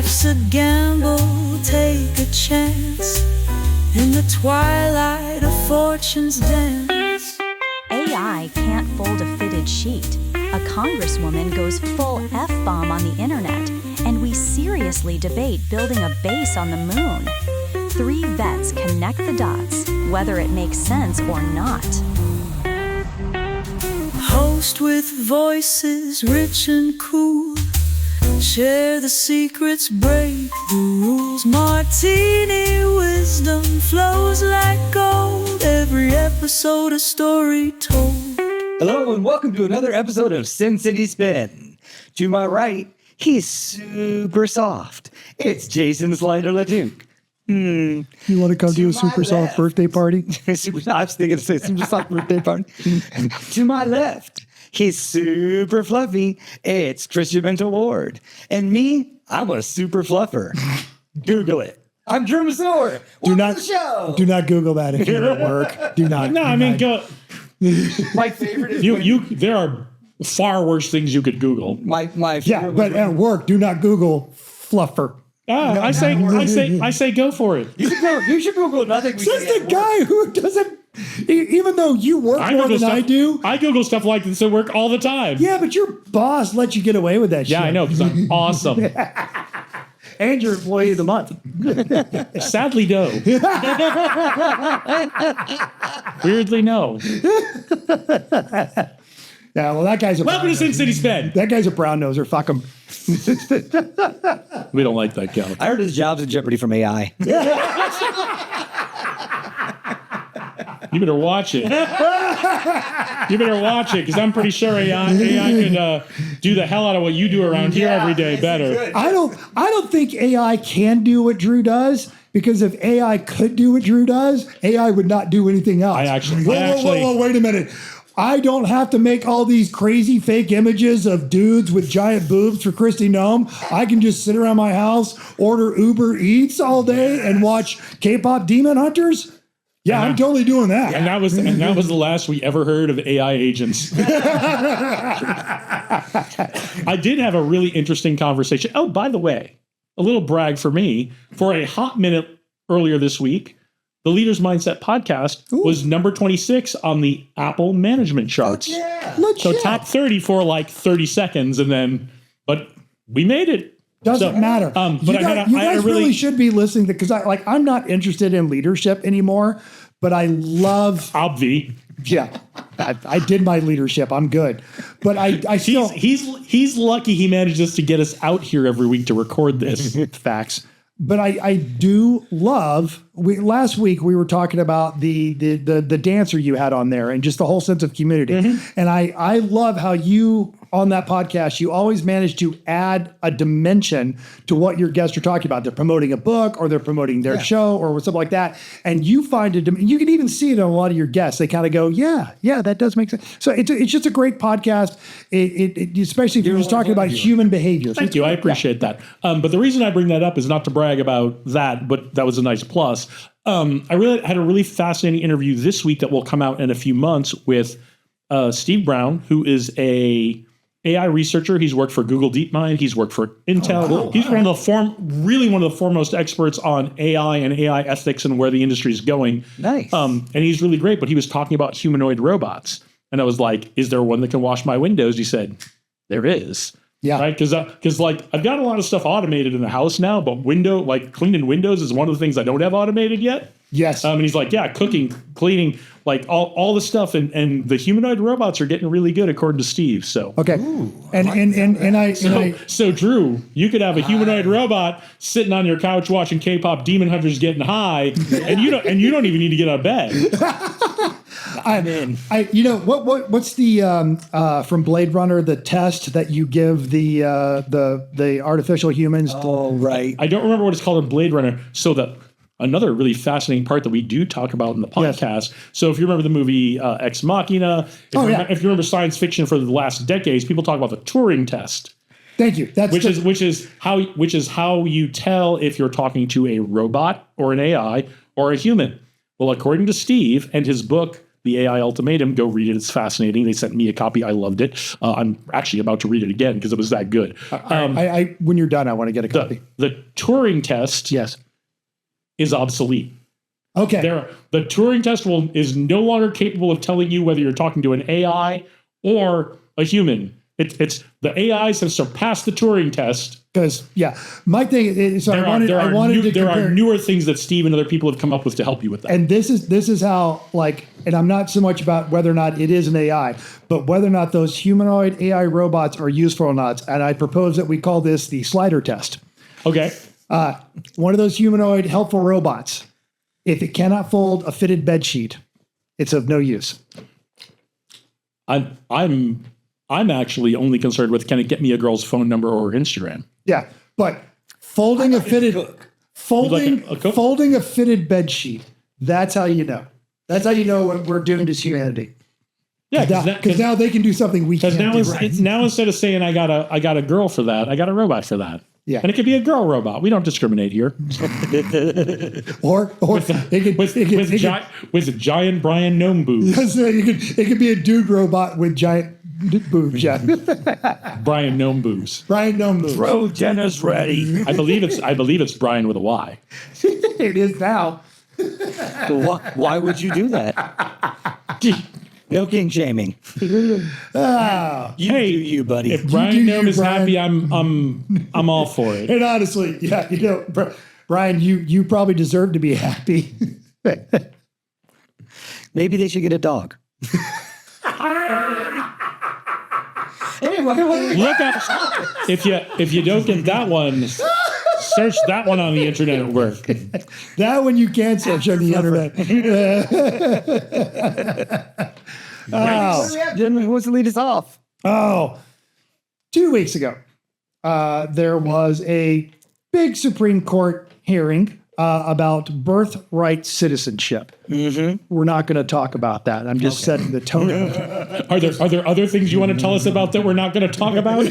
Life's a gamble, take a chance. In the twilight of fortune's dance. AI can't fold a fitted sheet. A congresswoman goes full F-bomb on the internet, and we seriously debate building a base on the moon. 3 vets connect the dots, whether it makes sense or not. Host with voices rich and cool. Share the secrets, break the rules. Martini wisdom flows like gold. Every episode a story told. Hello and welcome to another episode of Sin City Spin. To my right, he's super soft. It's Jason Slider-LeDuc. You want to come to a super soft birthday party? I was thinking to say super soft birthday party. To my left, he's super fluffy. It's Christian Mental Ward. And me, I'm a super fluffer. Google it. I'm Drew Masor. Do not Google that if you're at work. Do not. No, I mean, go. My favorite is There are far worse things you could Google. my Yeah, favorite but at work, do not Google fluffer. I say go for it. you should Google nothing. Says the guy who doesn't, even though you work more than I do. I Google stuff like this at work all the time. Yeah, but your boss lets you get away with that shit. Yeah, I know, because I'm awesome. And your employee of the month. Sadly, no. Weirdly, no. Yeah, well, that guy's a Welcome to Sin City Spin. That guy's a brown noser. Fuck him. We don't like that guy. I heard his job's in jeopardy from AI. You better watch it. You better watch it, because I'm pretty sure AI could do the hell out of what you do around here every day better. I don't think AI can do what Drew does, because if AI could do what Drew does, AI would not do anything else. Whoa, wait a minute. I don't have to make all these crazy fake images of dudes with giant boobs for Christy Nome. I can just sit around my house, order Uber Eats all day, and watch K-pop Demon Hunters. Yeah, I'm totally doing that. And that was the last we ever heard of AI agents. I did have a really interesting conversation. Oh, by the way, a little brag for me. For a hot minute earlier this week, the Leader's Mindset podcast was number 26 on the Apple management charts. So top 30 for like 30 seconds, but we made it. Doesn't matter. But you guys really should be listening because I'm not interested in leadership anymore, but I love Obvi. Yeah, I did my leadership. I'm good, but I still he's lucky he manages to get us out here every week to record this. Facts. But I do love. Last week we were talking about the dancer you had on there and just the whole sense of community, and I love how you. On that podcast, you always manage to add a dimension to what your guests are talking about. They're promoting a book or they're promoting their show or something like that. And you find it, you can even see it in a lot of your guests. They kind of go, yeah, that does make sense. So it's just a great podcast, especially if you're just talking about human behavior. Thank you. I appreciate that. But the reason I bring that up is not to brag about that, but that was a nice plus. I really had a really fascinating interview this week that will come out in a few months with Steve Brown, who is a AI researcher. He's worked for Google DeepMind. He's worked for Intel. Cool. He's one of the foremost experts on AI and AI ethics and where the industry is going. Nice. And he's really great. But he was talking about humanoid robots, and I was like, "Is there one that can wash my windows?" He said, "There is." Yeah. Right. Because I've got a lot of stuff automated in the house now, but cleaning windows is one of the things I don't have automated yet. Yes. And he's like, yeah, cooking, cleaning, like all the stuff, and the humanoid robots are getting really good according to Steve. So okay. So Drew, you could have a humanoid robot sitting on your couch watching K-pop Demon Hunters getting high, and you don't even need to get out of bed. I'm in. What's the from Blade Runner, the test that you give the artificial humans? Oh, right. I don't remember what it's called in Blade Runner. So another really fascinating part that we do talk about in the podcast. Yes. So if you remember the movie Ex Machina, if you remember science fiction for the last decades, people talk about the Turing Test. Thank you. Which is how you tell if you're talking to a robot or an AI or a human. Well, according to Steve and his book, The AI Ultimatum. Go read it. It's fascinating. They sent me a copy. I loved it. I'm actually about to read it again because it was that good. When you're done, I want to get a copy. The Turing Test Yes. is obsolete. Okay. The Turing Test is no longer capable of telling you whether you're talking to an AI or a human. It's the AIs have surpassed the Turing Test. Because my thing is, There are newer things that Steve and other people have come up with to help you with that. and this is how, like, and I'm not so much about whether or not it is an AI, but whether or not those humanoid AI robots are useful or not. And I propose that we call this the slider test. Okay. One of those humanoid helpful robots, if it cannot fold a fitted bed sheet, it's of no use. I'm actually only concerned with, can it get me a girl's phone number or her Instagram? Yeah, but folding a fitted folding a fitted bed sheet, that's how you know. That's how you know what we're doomed as humanity. Yeah, because now they can do something we can't now do. now instead of saying I got a girl for that, I got a robot for that. Yeah. And it could be a girl robot. We don't discriminate here. Or with giant Brian gnome boobs. it could be a dude robot with giant boobs. Yeah. Brian gnome boobs. Brian gnome boobs. Bro, Jenna's ready. I believe it's Brian with a Y. It is now. Why would you do that? No king shaming. You do you, buddy. If Brian do Gnome you, is Brian. happy, I'm all for it. And honestly, Brian, you probably deserve to be happy. Maybe they should get a dog. Anyway, Look up if you don't get that one, search that one on the internet at work. That one you can search on the internet. Jen, who wants to lead us off? 2 weeks ago, there was a big Supreme Court hearing about birthright citizenship. Mm-hmm. We're not going to talk about that. I'm just setting the tone. Are there other things you want to tell us about that we're not going to talk about?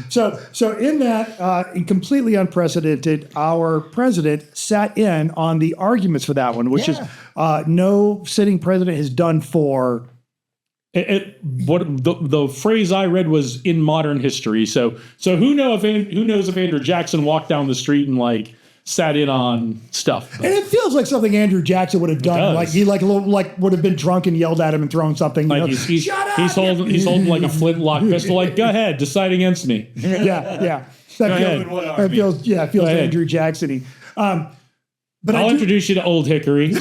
So in that, completely unprecedented, our president sat in on the arguments for that one, which is no sitting president has done for. What the phrase I read was in modern history. So who knows if Andrew Jackson walked down the street and like sat in on stuff. And it feels like something Andrew Jackson would have done. Like he would have been drunk and yelled at him and thrown something. Like he's holding like a flintlock pistol. Like, go ahead, decide against me. Yeah. That feels Andrew Jackson-y. But I'll introduce you to Old Hickory.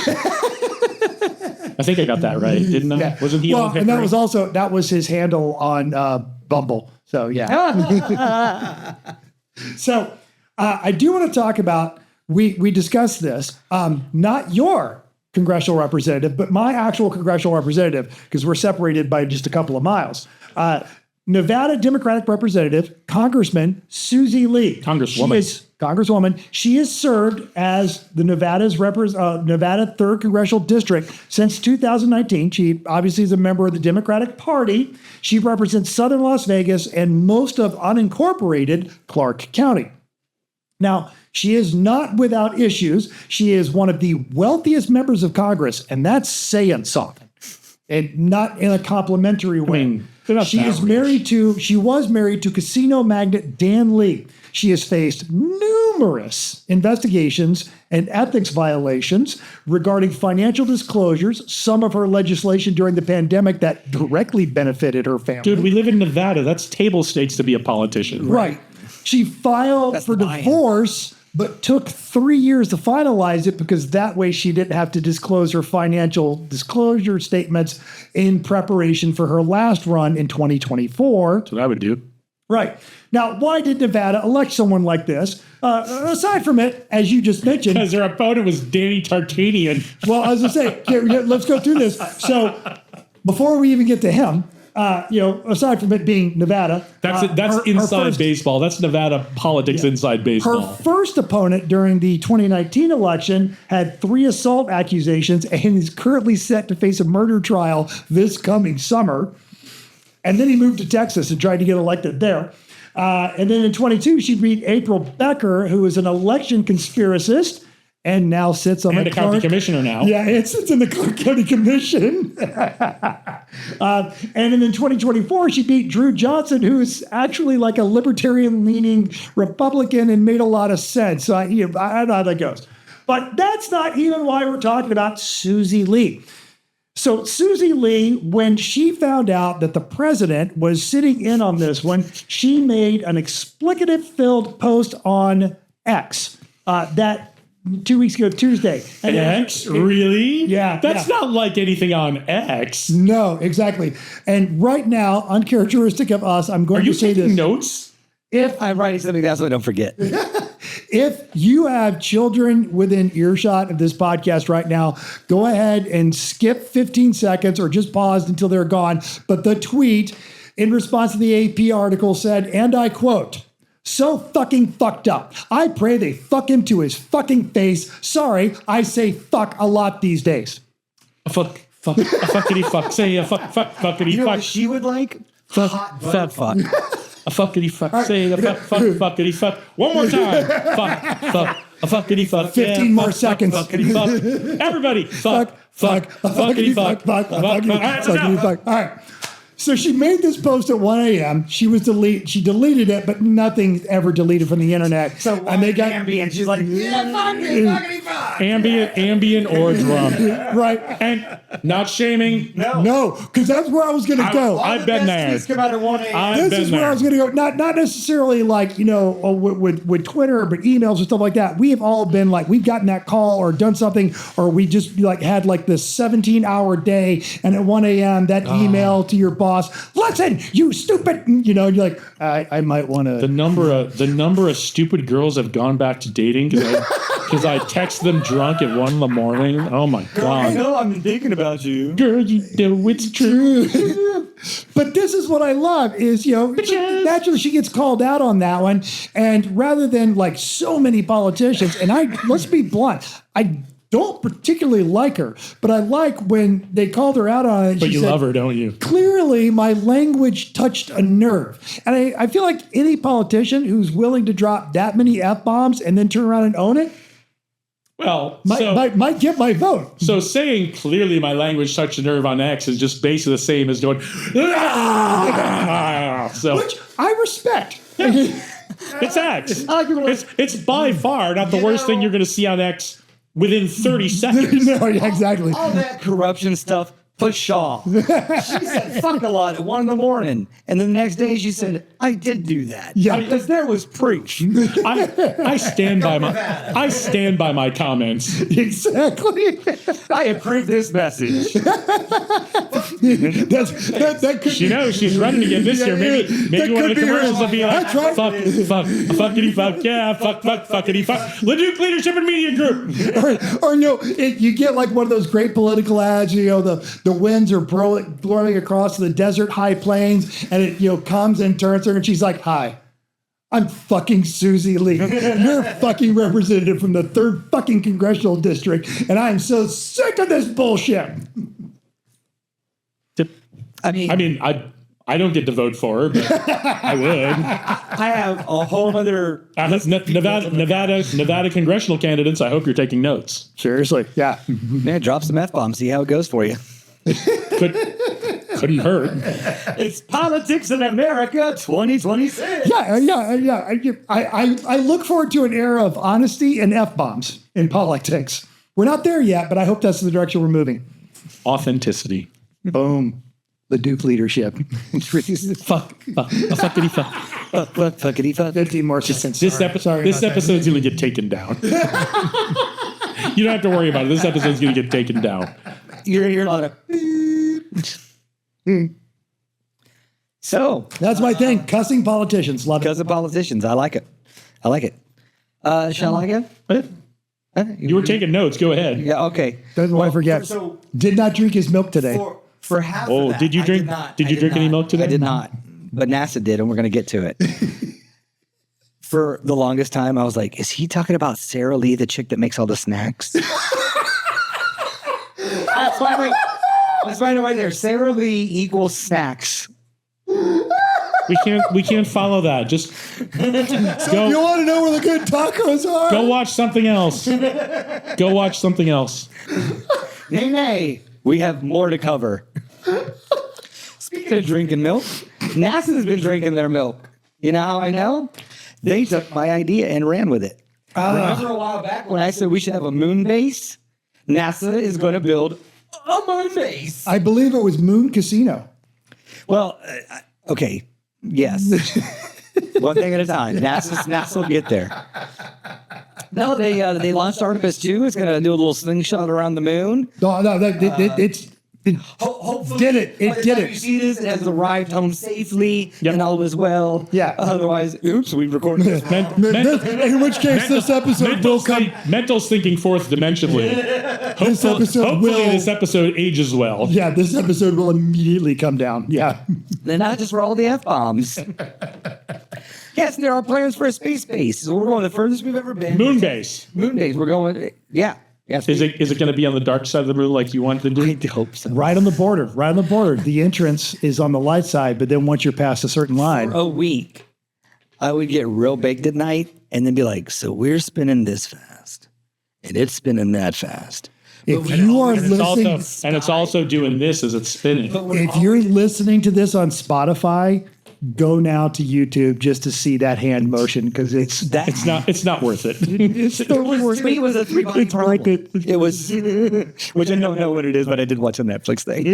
I think I got that right, didn't I? Yeah. Wasn't he Old Hickory? And that was his handle on Bumble. So yeah. So I do want to talk about, we discussed this, not your congressional representative, but my actual congressional representative, because we're separated by just a couple of miles. Nevada Democratic Representative, Congressman Susie Lee. Congresswoman. She has served as the Nevada 3rd Congressional District since 2019. She obviously is a member of the Democratic Party. She represents Southern Las Vegas and most of unincorporated Clark County. Now, she is not without issues. She is one of the wealthiest members of Congress, and that's saying something, and not in a complimentary way. She was married to casino magnate Dan Lee. She has faced numerous investigations and ethics violations regarding financial disclosures, some of her legislation during the pandemic that directly benefited her family. Dude, we live in Nevada. That's table stakes to be a politician. Right. She filed for divorce, but took 3 years to finalize it because that way she didn't have to disclose her financial disclosure statements in preparation for her last run in 2024. That's what I would do. Right. Now, why did Nevada elect someone like this? Aside from it, as you just mentioned. Because their opponent was Danny Tarkanian. Well, as I say, let's go through this. So before we even get to him, aside from it being Nevada. That's inside baseball. That's Nevada politics inside baseball. Her first opponent during the 2019 election had 3 assault accusations and is currently set to face a murder trial this coming summer. And then he moved to Texas and tried to get elected there. And then in 22, she beat April Becker, who is an election conspiracist and now sits on And the a county Clark. commissioner now. Yeah, it sits in the Clark County Commission. And then in 2024, she beat Drew Johnson, who's actually like a libertarian-leaning Republican and made a lot of sense. So I don't know how that goes. But that's not even why we're talking about Susie Lee. So Susie Lee, when she found out that the president was sitting in on this one, she made an explicative-filled post on X that 2 weeks ago, Tuesday. And X? Really? Yeah. That's not like anything on X. No, exactly. And right now, uncharacteristic of us, I'm going Are you to say taking this. notes? If I'm writing something down so I don't forget. If you have children within earshot of this podcast right now, go ahead and skip 15 seconds or just pause until they're gone. But the tweet in response to the AP article said, and I quote, "So fucking fucked up. I pray they fuck him to his fucking face. Sorry, I say fuck a lot these days." A fuckity fuck. Say a fuckity You know fuck. what she would like? Fuck, Hot butter fuck. A fuckity fuck. Say a fuckity fuck. One more time. Fuck. A fuckity fuck. 15 more seconds. Fuckity fuck. Everybody. Fuck. Fuckity fuck. Fuckity fuck. All right. So she made this post at 1 a.m. She deleted it, but nothing ever deleted from the internet. So and they got ambient. She's like, yeah, fuckity fuck. Ambient or drum. right. And not shaming. No, because that's where I was going to go. I've been there. Come out at 1 a.m. This is where I was going to go. Not necessarily like, with Twitter, but emails and stuff like that. We have all been like, we've gotten that call or done something, or we just like had like this 17-hour day, and at 1 a.m. that email to your boss, "Listen, you stupid," you're like, I might want to. The number of stupid girls have gone back to dating because I text them drunk at 1 a.m. Oh my I god. know I've been thinking about you. Girl, you know it's true. But this is what I love is, naturally she gets called out on that one. And rather than like so many politicians, and let's be blunt, I don't particularly like her, but I like when they called her out on it. But you love her, don't you? Clearly, my language touched a nerve. And I feel like any politician who's willing to drop that many F-bombs and then turn around and own it Well, might get my vote. so saying clearly my language touched a nerve on X is just basically the same as going, so Which I respect. it's X. It's by far not the worst thing you're going to see on X within 30 seconds. No, yeah, exactly. All that corruption stuff. Pshaw. She said fuck a lot at 1 a.m. And the next day she said, I did do that. Yeah. Because there was proof. I stand by my comments. Exactly. I approve this message. That could She knows she's running again this year. Maybe that one of could the be her. commercials will be like, That's right. fuckity fuck, yeah, fuckity fuck. Leduc Leadership and Media Group. or you get like one of those great political ads. The winds are blowing across the desert high plains, and it comes and turns her, and she's like, "Hi, I'm fucking Susie Lee. You're a fucking representative from the 3rd fucking congressional district, and I am so sick of this bullshit." I mean, I don't get to vote for her, but I would. I have a whole other. Nevada congressional candidates. I hope you're taking notes. Seriously, yeah. Man, drop some F-bombs. See how it goes for you. Couldn't hurt. It's politics in America 2026. Yeah. I look forward to an era of honesty and F-bombs in politics. We're not there yet, but I hope that's the direction we're moving. Authenticity. Boom. The Duke leadership. Fuckity fuck. Fuckity fuck. 15 more seconds. This episode's going to get taken down. You don't have to worry about it. This episode's going to get taken down. You're not a. So That's my thing. Cussing politicians. Love because it. of politicians, I like it. Shall I go? You were taking notes. Go ahead. Yeah. Okay. Don't want to forget. So Did not drink his milk today. for half. Oh, of that, did you I drink? not. Did you I drink any not. milk today? I did not, but NASA did, and we're going to get to it. For the longest time, I was like, "Is he talking about Sarah Lee, the chick that makes all the snacks?" That's why. Let's find it right there. Sarah Lee equals snacks. We can't follow that. Just go. You want to know where the good tacos are? Go watch something else. Go watch something else. Nay. We have more to cover. Speaking of drinking milk, NASA's been drinking their milk. You know how I know? They took my idea and ran with it. Remember a while back when I said we should have a moon base? NASA is going to build a moon base. I believe it was Moon Casino. Well, okay. Yes. One thing at a time. NASA will get there. No, they launched Artemis 2. It's going to do a little slingshot around the moon. No, Hopefully, did it. It by the did time it. You see this, it has arrived home safely Yep. and all was well. Yeah. Otherwise, oops, we recorded this. In which case, this episode will come. Mental's thinking fourth dimensionally. Hopefully, this episode ages well. Yeah, this episode will immediately come down. Yeah. They're not just for all the F-bombs. Yes, there are plans for a space base. So we're going the furthest we've ever been. Moon base. Moon base. We're going, yeah. Yes. Is it going to be on the dark side of the moon like you wanted to do? I hope so. Right on the border. Right on the border. The entrance is on the light side, but then once you're past a certain line. For a week, I would get real baked at night and then be like, so we're spinning this fast. And it's spinning that fast. If you are And listening, it's also doing this as it's spinning. if you're listening to this on Spotify, go now to YouTube just to see that hand motion because it's It's not worth it. It was a 3-body problem. It was, which I don't know what it is, but I did watch a Netflix thing.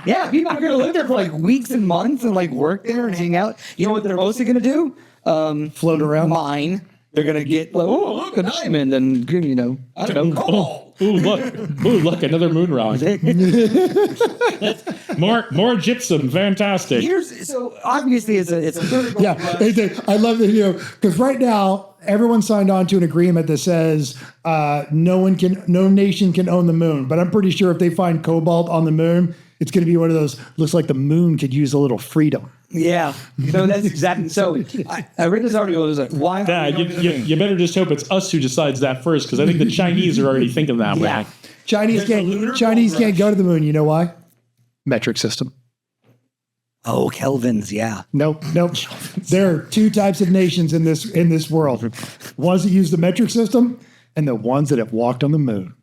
Yeah, people are going to live there for like weeks and months and like work there and hang out. You know what they're mostly going to do? float around. Mine. They're going to get like, oh, look, a diamond and, you know, I don't know, cobalt. Ooh, look, another moon rock. More gypsum, fantastic. So obviously it's a third goal. Yeah, I love the video because right now everyone signed on to an agreement that says no nation can own the moon. But I'm pretty sure if they find cobalt on the moon, it's going to be one of those. Looks like the moon could use a little freedom. Yeah, so that's exactly. So I read this article. It was like, why? Yeah, you better just hope it's us who decides that first, because I think the Chinese are already thinking that way. Chinese can't go to the moon. You know why? Metric system. Oh, Kelvins. Yeah. Nope. There are two types of nations in this world: ones that use the metric system, and the ones that have walked on the moon.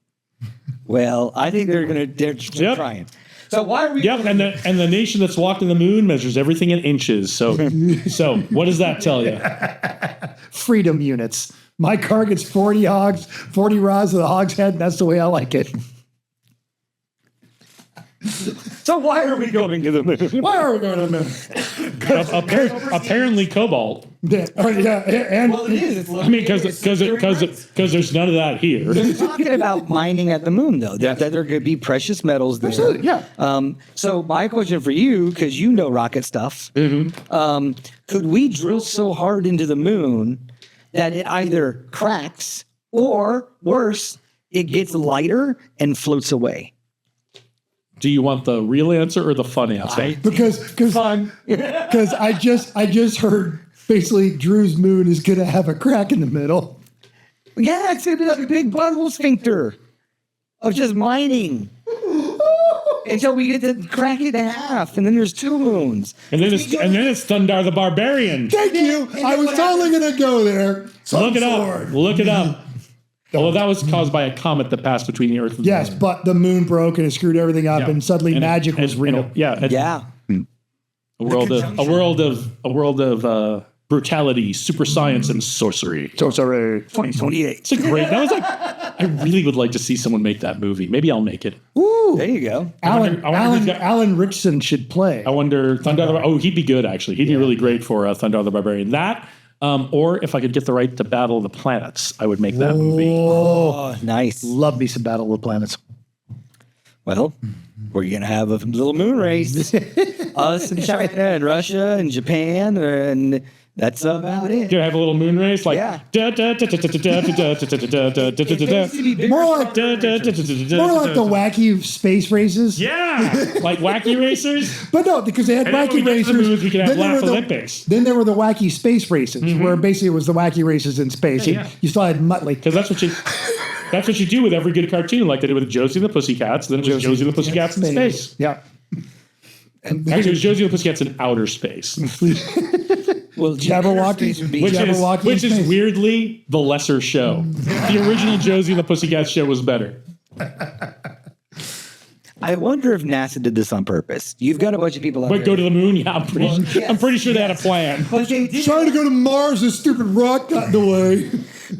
Well, I think they're trying. So why are we? Yep, and the nation that's walked on the moon measures everything in inches. So what does that tell you? Freedom units. My car gets 40 rods of the hog's head, and that's the way I like it. So why are we going to the moon? Why are we going to the moon? Apparently cobalt. Yeah, and Well, it is. It's I mean, because there's none of that here. They're talking about mining at the moon, though. That there could be precious metals there. Absolutely, yeah. So my question for you, because you know rocket stuff, could we drill so hard into the moon that it either cracks or, worse, it gets lighter and floats away? Do you want the real answer or the fun answer? because I just heard basically Drew's moon is going to have a crack in the middle. Yeah, it's going to be like a big bubble sphincter of just mining. Until we get to crack it in half, and then there's two moons. And then it's Thundar the Barbarian. Thank you. I was totally going to go there. Look it up. Well, that was caused by a comet that passed between the Earth and the Yes, Moon. but the moon broke and it screwed everything up, Yeah. and suddenly magic was real. Yeah. A world of brutality, super science, and sorcery. So sorry. 2028. It's a great. That was like. I really would like to see someone make that movie. Maybe I'll make it. Ooh, there you go. Alan Richardson should play. I wonder. He'd be good actually. He'd be really great for Thundar the Barbarian. That. Or if I could get the right to Battle of the Planets, I would make that movie. Oh, nice. Love me some Battle of the Planets. Well, we're going to have a little moon race. Us and China and Russia and Japan, and that's about it. Do I have a little moon race? Like, Yeah. more like More like the wacky space races. yeah, like wacky racers. But no, because they had And then when wacky we get to the racers. moons, we can have then there laugh were the- Olympics. Then there were the wacky space races, where basically it was the wacky races in space. Yeah. You still had Muttley. Because that's what you do with every good cartoon, like they did with Josie and the Pussycats. Then it was Josie and the Pussycats in space. Yeah. Actually, it was Josie and the Pussycats in outer space, Well, Jabberwocky would be which Jabberwocky is in space. weirdly the lesser show. The original Josie and the Pussycats show was better. I wonder if NASA did this on purpose. You've got a bunch of people out But there. go to the moon? Yeah, I'm pretty sure they had a plan. But they did Trying to go to Mars, this stupid rock got in the way.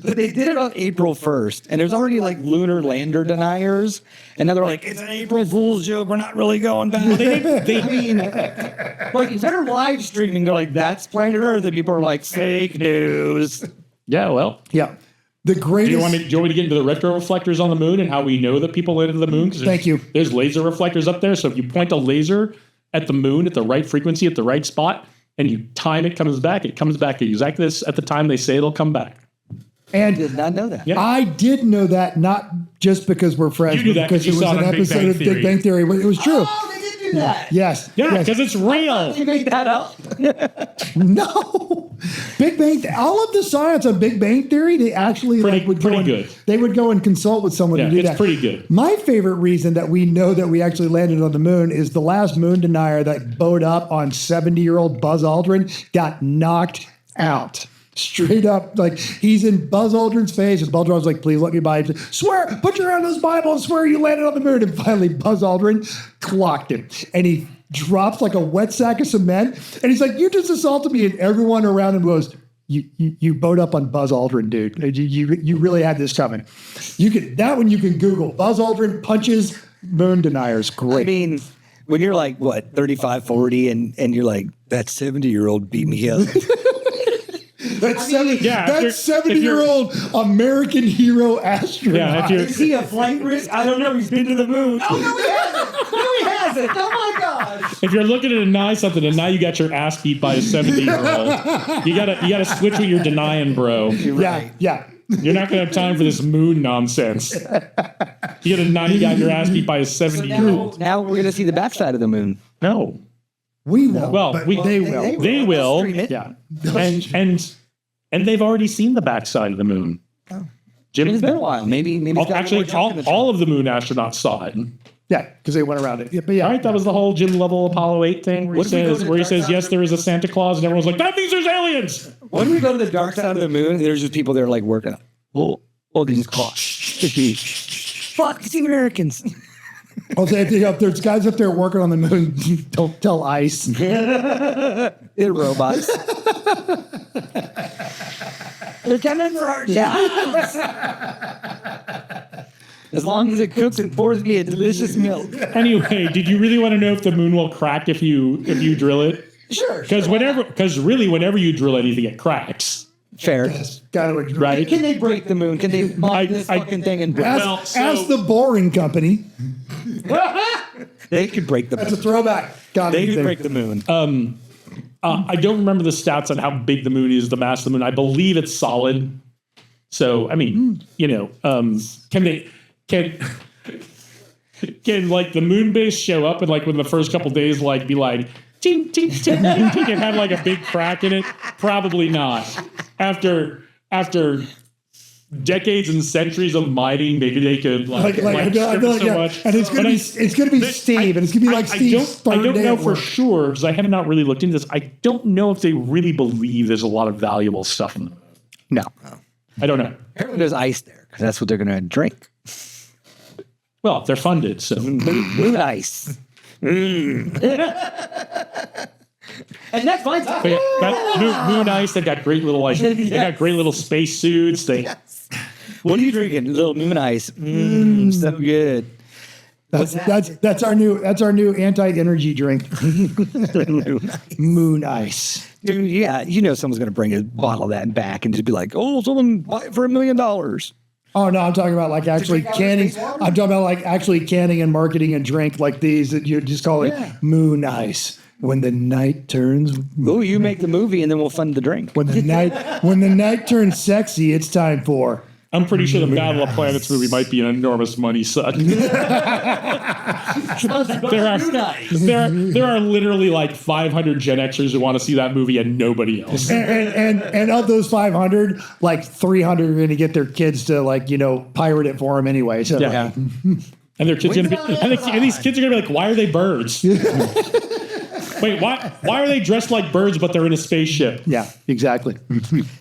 But they did it on April 1st, and there's already like lunar lander deniers, and now they're like, it's an April Fool's joke. We're not really going back. I mean, like, if they're live streaming, they're like, that's planet Earth, and people are like, fake news. Yeah, well. Yeah. The Do greatest. you want me to get into the retro reflectors on the moon and how we know that people landed on the moon? 'Cause Thank you. There's laser reflectors up there. So if you point a laser at the moon at the right frequency, at the right spot, and you time it comes back exactly this at the time they say it'll come back. And Did not know that. Yeah. I did know that not just because we're friends, You knew but that because 'cause it you was saw it an on Big episode Bang of Big Theory. Bang Theory. It was true. Oh, they did do that. Yes. Yeah, yes. because it's real. They made that up. No, Big Bang. All of the science on Big Bang Theory, they actually Pretty- would go pretty and, good. They would go and consult with someone Yeah, to do it's that. pretty good. My favorite reason that we know that we actually landed on the moon is the last moon denier that bowed up on 70-year-old Buzz Aldrin got knocked out. Straight up, like he's in Buzz Aldrin's face, and Buzz Aldrin's like, "Please let me by." He said, "Swear, put your hand on this Bible and swear you landed on the moon." And finally, Buzz Aldrin clocked him, and he drops like a wet sack of cement, and he's like, "You just assaulted me," and everyone around him goes, "You bowed up on Buzz Aldrin, dude. You really had this coming." You can you can Google Buzz Aldrin punches moon deniers. Great. I mean, when you're like, what, 35, 40, and you're like, that 70-year-old beat me up. That's yeah, if 70-year-old American hero astronaut. Yeah, if you're Is he a flight risk? I don't know. He's been to the moon. Oh, no, he hasn't. No, he hasn't. Oh, my gosh. if you're looking to deny something and now you got your ass beat by a 70-year-old, you gotta switch what you're denying, bro. Yeah. You're not gonna have time for this moon nonsense. You gotta deny you got your ass beat by a 70-year-old. Now we're going to see the backside of the moon. No. We will. Well, but we- they will. They will. Stream it. Yeah. And they've already seen the backside of the moon. Jim, It's been a while. Maybe it's got actually, more junk in the trunk. all of the moon astronauts saw it. Yeah, because they went around it. Yeah, but yeah. All right, that was the whole Jim Lovell Apollo 8 thing where he What if we go says, to the dark side yes, of there is a Santa Claus, and everyone's like, that means there's aliens. When we go to the dark side of the moon, there's just people there like working. Oh, these clocks. Fuck, it's the Americans. I'll say if there's guys up there working on the moon, don't tell ICE. They're robots. They're coming for our jobs. As long as it cooks and pours me a delicious milk. Anyway, did you really want to know if the moon will crack if you drill it? Sure. Because whenever you drill anything, it cracks. Fair. Gotta agree. Right? Can they break the moon? Can they mine this fucking thing and break Ask, Well, so- ask the Boring Company. They could break the That's a moon. throwback. Got They it. could break the moon. I don't remember the stats on how big the moon is, the mass of the moon. I believe it's solid. So, I mean, can like the moon base show up and like within the first couple days, like be like, ting, ting, ting, ting, ting, and have like a big crack in it? Probably not. After decades and centuries of mining, maybe they could I feel like, so yeah. much. And it's gonna be Steve, and it's gonna be like Steve's I third don't day know at for work. sure because I have not really looked into this. I don't know if they really believe there's a lot of valuable stuff in the moon. No. I don't know. Apparently there's ice there because that's what they're going to drink. Well, they're funded, so Moon ice. And that's fine. But yeah, got moon ice. They've got great little they got great little space suits. What are you drinking? A little moon ice. So good. That's our new anti-energy drink. Moon ice. Dude, yeah, someone's going to bring a bottle of that back and just be like, "Oh, someone buy it for $1 million." Oh no, I'm talking about like actually canning. I'm talking about like actually canning and marketing a drink like these that you just call it moon ice. When the night turns, Oh, you make the movie and then we'll fund the drink. when the night turns sexy, it's time for. I'm pretty sure the Battle of Planets movie might be an enormous money suck. there are literally like 500 Gen Xers who want to see that movie and nobody else. And of those 500, like 300 are going to get their kids to pirate it for them anyway. So Yeah. And their kids gonna be, and these kids are gonna be like, why are they birds? Wait, why are they dressed like birds, but they're in a spaceship? Yeah, exactly.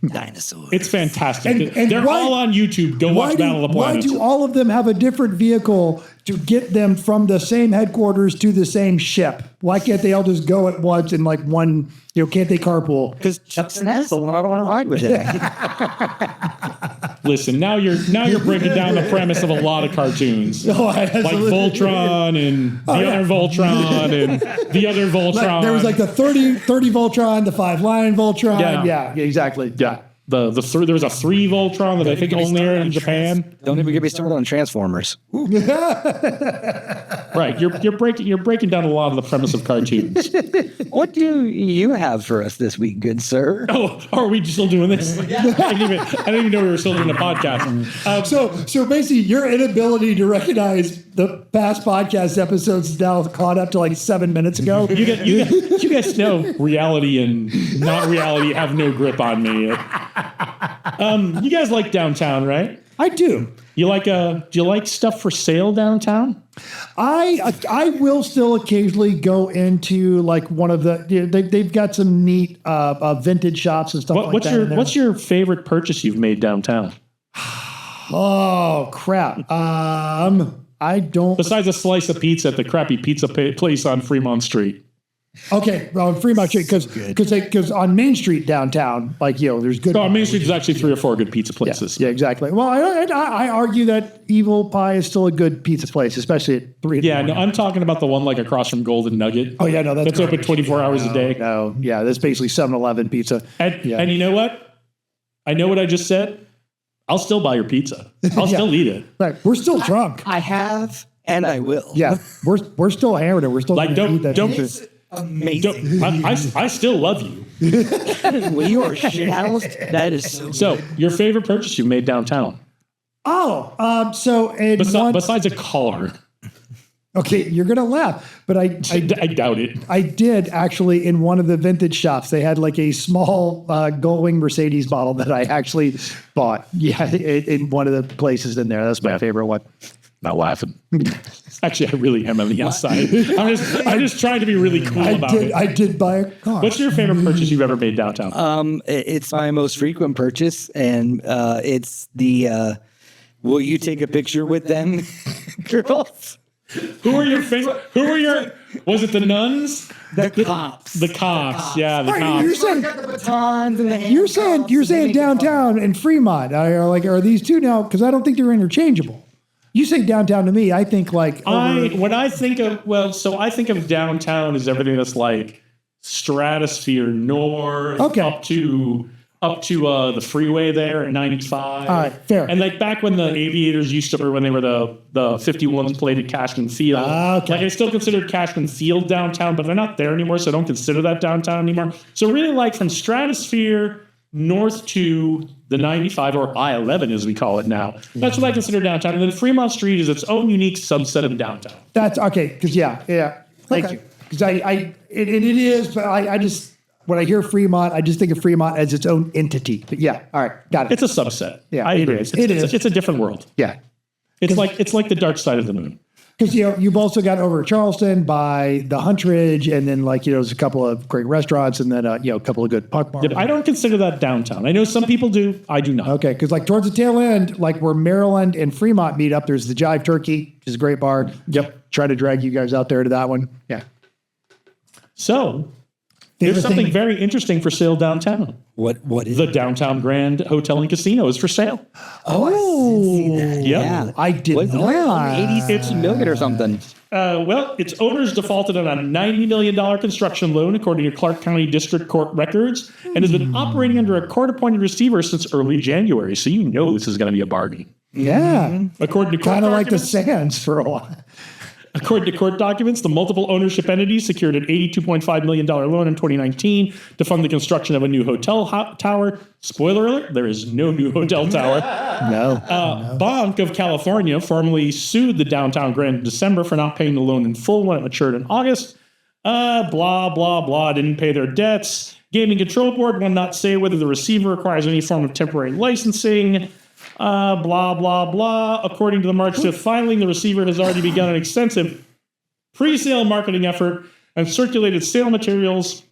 Dinosaurs. It's fantastic. And They're why- all on YouTube. Go watch Battle of the Why Planets. do all of them have a different vehicle to get them from the same headquarters to the same ship? Why can't they all just go at once in like one, can't they carpool? Because Chuck's an asshole and I don't want to ride with him. Listen, now you're breaking down the premise of a lot of cartoons. Like Voltron and the other Voltron and the other Voltron. There was like the 30 Voltron, the 5 Lion Voltron. Yeah, exactly. Yeah. There was a 3 Voltron that I think only aired in Japan. Don't even get me started on Transformers. Right. You're breaking down a lot of the premise of cartoons. What do you have for us this week, good sir? Oh, are we still doing this? I didn't even know we were still doing a podcast. So basically, your inability to recognize the past podcast episodes is now caught up to like 7 minutes ago. You guys know reality and not reality have no grip on me. You guys like downtown, right? I do. Do you like stuff for sale downtown? I will still occasionally go into like one of the. They've got some neat vintage shops and stuff like that. What's your favorite purchase you've made downtown? Oh crap! I don't. Besides a slice of pizza at the crappy pizza place on Fremont Street. Okay, well, Fremont Street because on Main Street downtown, there's good. Oh, on Main Street there's actually 3 or 4 good pizza places. Yeah, exactly. Well, I argue that Evil Pie is still a good pizza place, especially at 3. Yeah, no, I'm talking about the one like across from Golden Nugget. Oh yeah, no, that's open 24 hours a day. No, yeah, that's basically 7-Eleven pizza. And you know what? I know what I just said. I'll still buy your pizza. I'll still eat it. Right, we're still drunk. I have and I will. Yeah, we're still hammered and we're still Like gonna eat that don't. pizza. Amazing. I still love you. When you are shithoused, that is So, your favorite purchase you've made downtown? Besides a car. Okay, you're gonna laugh, but I doubt it. I did actually in one of the vintage shops. They had like a small Gullwing Mercedes model that I actually bought. Yeah, in one of the places in there. That's my favorite one. Not laughing. Actually, I really am on the outside. I'm just trying to be really cool about it. I did buy a car. What's your favorite purchase you've ever made downtown? It's my most frequent purchase, and it's the will you take a picture with them girls? Who are your favorite? Was it the nuns? The cops. The cops. Yeah, the cops. You're saying downtown and Fremont are these two now? Because I don't think they're interchangeable. You say downtown to me, I think like I think of downtown as everything that's like Stratosphere North up to the freeway there at 95. All right, fair. And like back when the aviators used to, or when they were the 51s played at Cashman Field. Like I still consider Cashman Field downtown, but they're not there anymore, so I don't consider that downtown anymore. So really like from Stratosphere north to the 95 or I-11 as we call it now. That's what I consider downtown. And then Fremont Street is its own unique subset of downtown. That's okay. Because thank you. Because it is, but I just, when I hear Fremont, I just think of Fremont as its own entity. But yeah, all right, got it. It's a subset. Yeah, I agree. it is. It's a different world. Yeah. It's like the dark side of the moon. Because you've also got over Charleston by the Huntridge, and then there's a couple of great restaurants, and then a couple of good punk bars. Yeah, I don't consider that downtown. I know some people do. I do not. Okay, because towards the tail end, where Maryland and Fremont meet up, there's the Jive Turkey, which is a great bar. Yep. Try to drag you guys out there to that one. Yeah. So there's something very interesting for sale downtown. What is the Downtown Grand Hotel and Casino is for sale. Oh, I see that. Yep. Yeah. I did not. 86 million or something. Well, its owners defaulted on a $90 million construction loan, according to Clark County District Court records, and has been operating under a court-appointed receiver since early January. So this is going to be a bargain. Yeah. According to court kind of like the documents- Sands for a while. According to court documents, the multiple ownership entities secured an $82.5 million loan in 2019 to fund the construction of a new hotel tower. Spoiler alert, there is no new hotel tower. No. Bank of California formally sued the Downtown Grand in December for not paying the loan in full when it matured in August. Blah, blah, blah, didn't pay their debts. Gaming Control Board will not say whether the receiver requires any form of temporary licensing. Blah, blah, blah. According to the March 5th filing, the receiver has already begun an extensive pre-sale marketing effort and circulated sale materials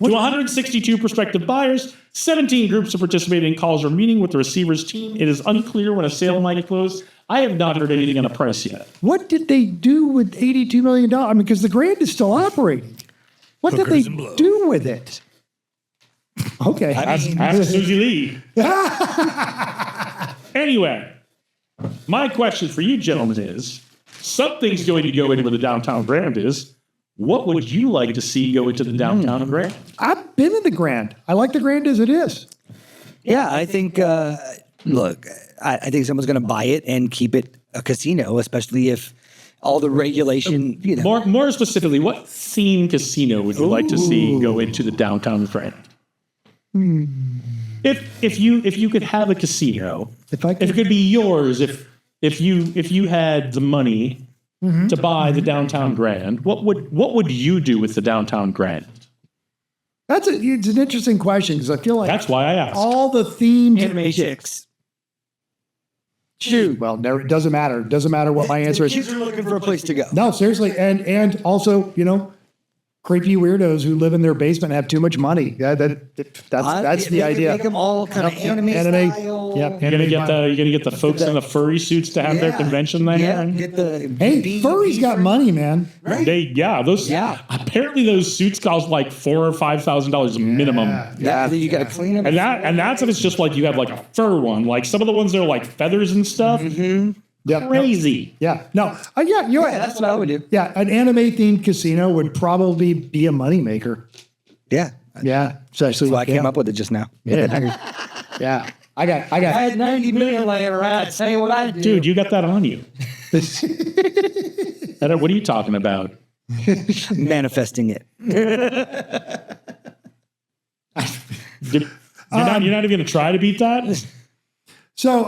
to 162 prospective buyers. 17 groups have participated in calls or meeting with the receiver's team. It is unclear when a sale might close. I have not heard anything on the price yet. What did they do with $82 million? I mean, because the grant is still operating. What did they do with it? Okay. Ask Susie Lee. Anyway, my question for you gentlemen is, something's going to go into where the downtown Grand is. What would you like to see go into the downtown Grand? I've been in the Grand. I like the Grand as it is. Yeah, I think, look, I think someone's going to buy it and keep it a casino, especially if all the regulation, you know. More specifically, what theme casino would you like to see go into the downtown Grand? If you could have a casino, if it could be yours, if you had the money to buy the downtown Grand, what would you do with the downtown Grand? It's an interesting question because I feel like that's why I asked. All the themes, Anime chicks. Shoot. Well, it doesn't matter. It doesn't matter what my answer is. Kids are looking for a place to go. No, seriously, and also, you know, creepy weirdos who live in their basement and have too much money. That's the idea. Make them all kind of anime style. Yep. You're gonna get the folks in the furry suits to have their convention there. Yeah, get the furry's got money, man. Right? Apparently those suits cost like $4,000 or $5,000 minimum. Yeah, you got to clean them. And that's if it's just like you have like a fur one. Like some of the ones that are like feathers and stuff. Yeah, crazy. Yeah. No. Yeah, you're right. That's what I would do. Yeah, an anime-themed casino would probably be a moneymaker. Yeah. Yeah. Especially So I came up with it just now. Yeah. Yeah. I had 90 million laying around. Tell you what I do. Dude, you got that on you. What are you talking about? Manifesting it. You're not even going to try to beat that? So,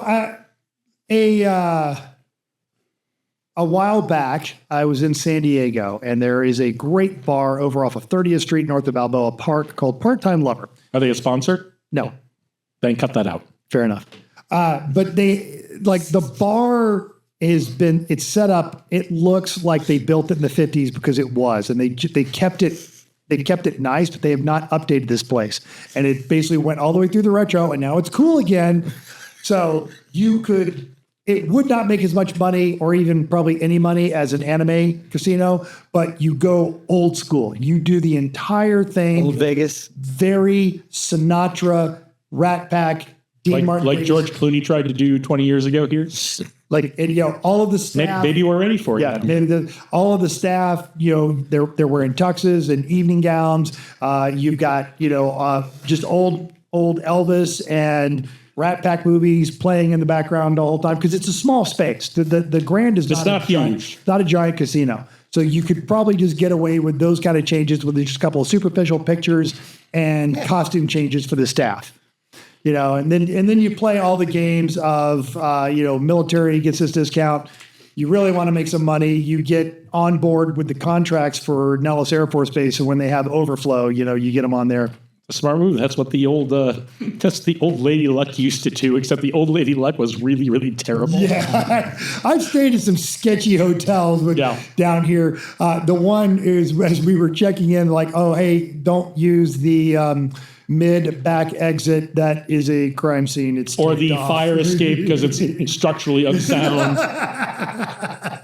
a while back, I was in San Diego, and there is a great bar over off of 30th Street north of Balboa Park called Part-Time Lover. Are they a sponsor? No. Then cut that out. Fair enough. But they, like, the bar it's set up, it looks like they built it in the 50s because it was, and they kept it nice, but they have not updated this place. And it basically went all the way through the retro, and now it's cool again. So it would not make as much money or even probably any money as an anime casino, but you go old school. You do the entire thing. Old Vegas. Very Sinatra, Rat Pack, Dean Martin. Like George Clooney tried to do 20 years ago here? Like, and, you know, all of the staff. Maybe we're ready for it. Yeah, maybe all of the staff, you know, they're wearing tuxes and evening gowns. You've got, you know, just old Elvis and Rat Pack movies playing in the background the whole time because it's a small space. The Grand is not huge. Not a giant casino. So you could probably just get away with those kind of changes with just a couple of superficial pictures and costume changes for the staff. You know, and then you play all the games of you know, military gets this discount. You really want to make some money. You get on board with the contracts for Nellis Air Force Base, and when they have overflow, you know, you get them on there. A smart move. That's what the old Lady Luck used to do, except the old Lady Luck was really, really terrible. Yeah, I've stayed at some sketchy hotels down here. The one is, as we were checking in, like, oh, hey, don't use the mid-back exit. That is a crime scene. It's or the fire escape because it's structurally unsound.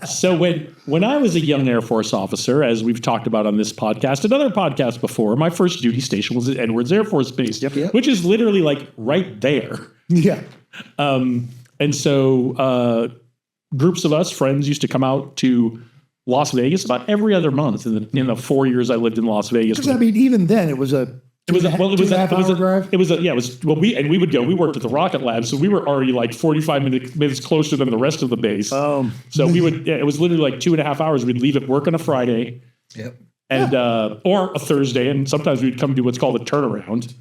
So when I was a young Air Force officer, as we've talked about on this podcast and other podcasts before, my first duty station was at Edwards Air Force Base, which is literally like right there. Yeah. And so groups of us, friends, used to come out to Las Vegas about every other month in the 4 years I lived in Las Vegas. Because, I mean, even then, it was a we worked at the Rocket Lab, so we were already like 45 minutes closer than the rest of the base. So it was literally like 2.5 hours. We'd leave at work on a Friday. Yep. And or a Thursday, and sometimes we'd come do what's called a turnaround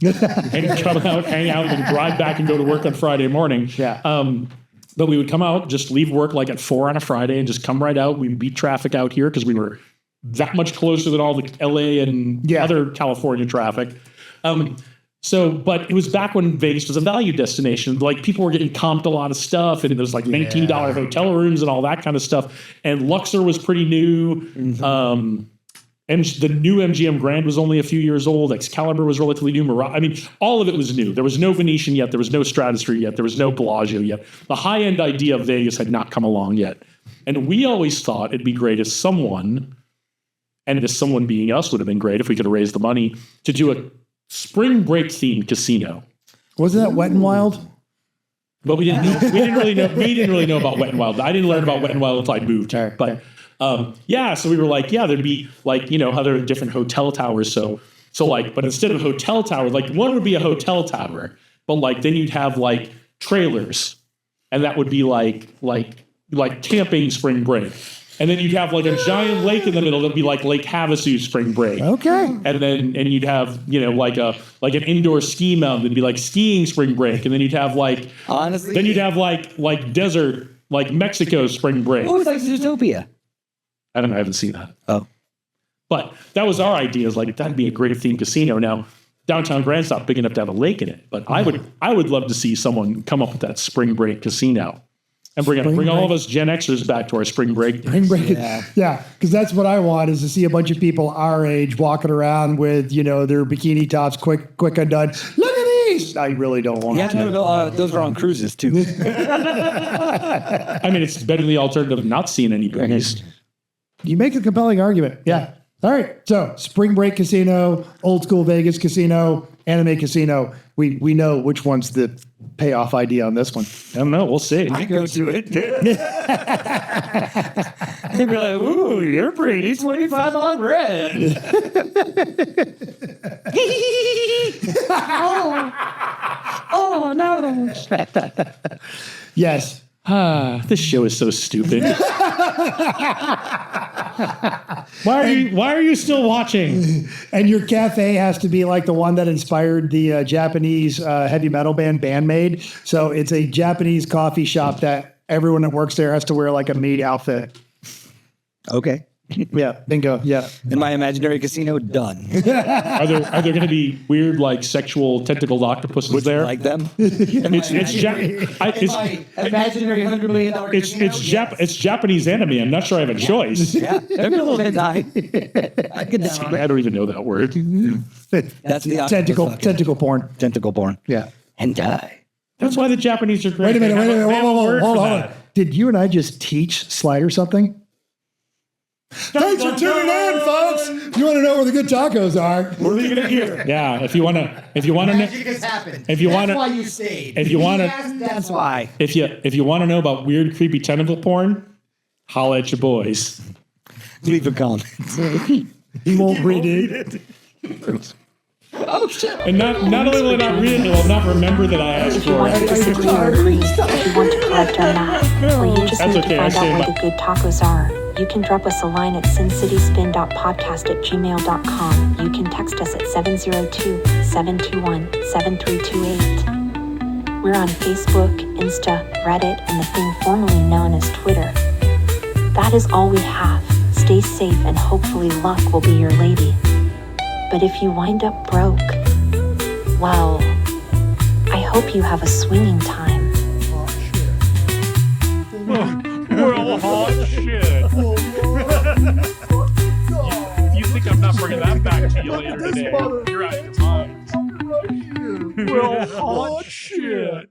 and come out, hang out, and drive back and go to work on Friday morning. Yeah. But we would come out, just leave work like at 4 on a Friday, and just come right out. We beat traffic out here because we were that much closer than all the LA and other California traffic. But it was back when Vegas was a value destination. Like, people were getting comped a lot of stuff, and there's like $19 hotel rooms and all that kind of stuff. And Luxor was pretty new. the new MGM Grand was only a few years old. Excalibur was relatively new. I mean, all of it was new. There was no Venetian yet. There was no Stratosphere yet. There was no Bellagio yet. The high-end idea of Vegas had not come along yet. And we always thought it'd be great if someone, and this someone being us would have been great if we could have raised the money, to do a spring break themed casino. Wasn't that Wet and Wild? But we didn't really know about Wet and Wild. I didn't learn about Wet and Wild until I moved. But so we were like, there'd be like, how there are different hotel towers. So like, but instead of hotel tower, like one would be a hotel tower, but like then you'd have like trailers, and that would be like camping spring break. And then you'd have like a giant lake in the middle that'd be like Lake Havasu spring break. Okay. And you'd have, like an indoor ski mountain that'd be like skiing spring break. And then you'd have like, honestly, then you'd have like desert, like Mexico spring break. What was like Zootopia? I don't know. I haven't seen that. Oh. But that was our idea, is like, that'd be a great themed casino. Now, downtown Grand's not big enough to have a lake in it, but I would love to see someone come up with that spring break casino. And bring all of us Gen Xers back to our spring break. Spring break. Yeah, because that's what I want, is to see a bunch of people our age walking around with, their bikini tops quick undone. Look at these! I really don't want to. No, those are on cruises too. I mean, it's better than the alternative of not seeing any booties. You make a compelling argument. Yeah. All right. So spring break casino, old school Vegas casino, anime casino. We know which one's the payoff idea on this one. I don't know. We'll see. I go to it. They'd be like, ooh, you're pretty. 25 on red. oh, no. Yes. This show is so stupid. Why are you still watching? And your cafe has to be like the one that inspired the Japanese heavy metal band Bandmade. So it's a Japanese coffee shop that everyone that works there has to wear like a maid outfit. Okay. Yeah, bingo. Yeah. In my imaginary casino, done. Are there going to be weird, like, sexual tentacled octopuses there? Like them? It's imaginary $100 million casino. It's Japanese anime. I'm not sure I have a choice. Yeah, they're a little hentai. I could I don't even know that word. That's the tentacle porn. Tentacle porn. Yeah. Hentai. That's why the Japanese are great. Wait a minute. Whoa, hold on. Did you and I just teach Slider something? Thanks for tuning in, folks. You want to know where the good tacos are? We're leaving it here. Yeah, if you want to, Magic has happened. If you want to, that's why you stayed. If you want to, That's why. if you want to know about weird, creepy tentacle porn, holla at your boys. Leave a comment. He won't read it. Oh, shit. And not only will I not read it, he will not remember that I asked If you for want to it. disagree or agree, if you want to correct our math, or you just That's need okay, to I find out stand where by- the good tacos are, you can drop us a line at sincityspin.podcast@gmail.com. You can text us at 702-721-7328. We're on Facebook, Insta, Reddit, and the thing formerly known as Twitter. That is all we have. Stay safe and hopefully luck will be your lady. But if you wind up broke, well, I hope you have a swinging time. Well, hot shit. You think I'm not bringing that back to you later today? You're out of your mind. Well, hot shit.